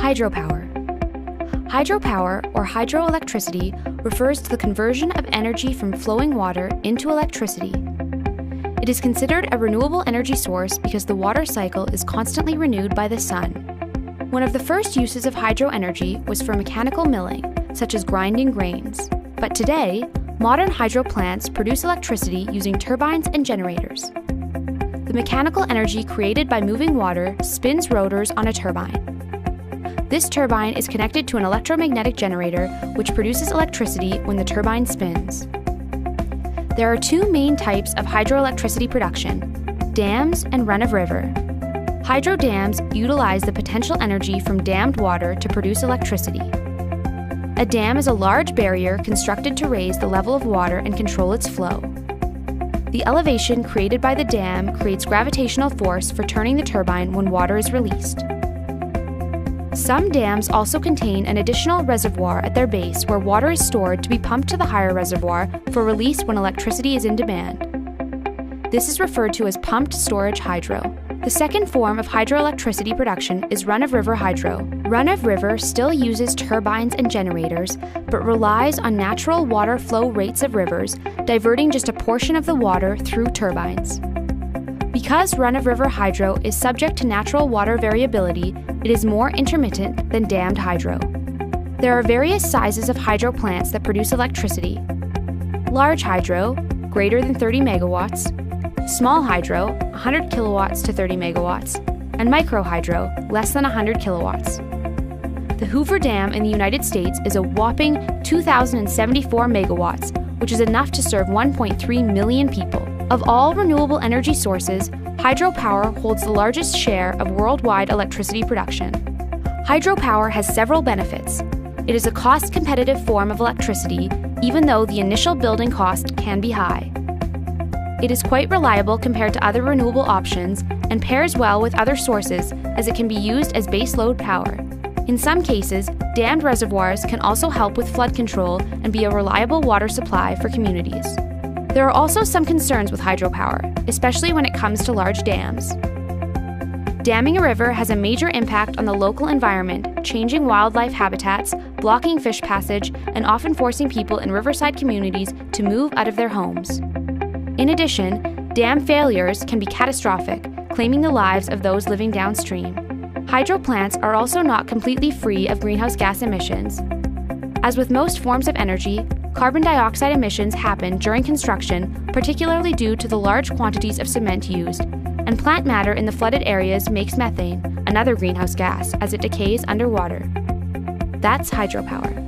Hydropower. Hydropower, or hydroelectricity, refers to the conversion of energy from flowing water into electricity. It is considered a renewable energy source because the water cycle is constantly renewed by the sun. One of the first uses of hydro energy was for mechanical milling, such as grinding grains. But today, modern hydro plants produce electricity using turbines and generators. The mechanical energy created by moving water spins rotors on a turbine. This turbine is connected to an electromagnetic generator which produces electricity when the turbine spins. There are two main types of hydroelectricity production: dams and run-of-river. Hydro dams utilize the potential energy from dammed water to produce electricity. A dam is a large barrier constructed to raise the level of water and control its flow. The elevation created by the dam creates gravitational force for turning the turbine when water is released. Some dams also contain an additional reservoir at their base where water is stored to be pumped to the higher reservoir for release when electricity is in demand. This is referred to as pumped storage hydro. The second form of hydroelectricity production is run-of-river hydro. Run-of-river still uses turbines and generators, but relies on natural water flow rates of rivers, diverting just a portion of the water through turbines. Because run-of-river hydro is subject to natural water variability, it is more intermittent than dammed hydro. There are various sizes of hydro plants that produce electricity. Large hydro, greater than 30 megawatts, small hydro, 100 kilowatts to 30 megawatts, and micro hydro, less than 100 kilowatts. The Hoover Dam in the United States is a whopping 2,074 megawatts, which is enough to serve 1.3 million people. Of all renewable energy sources, hydropower holds the largest share of worldwide electricity production. Hydropower has several benefits. It is a cost-competitive form of electricity, even though the initial building cost can be high. It is quite reliable compared to other renewable options and pairs well with other sources as it can be used as baseload power. In some cases, dammed reservoirs can also help with flood control and be a reliable water supply for communities. There are also some concerns with hydropower, especially when it comes to large dams. Damming a river has a major impact on the local environment, changing wildlife habitats, blocking fish passage, and often forcing people in riverside communities to move out of their homes. In addition, dam failures can be catastrophic, claiming the lives of those living downstream. Hydro plants are also not completely free of greenhouse gas emissions. As with most forms of energy, carbon dioxide emissions happen during construction, particularly due to the large quantities of cement used, and plant matter in the flooded areas makes methane, another greenhouse gas, as it decays underwater. That's hydropower.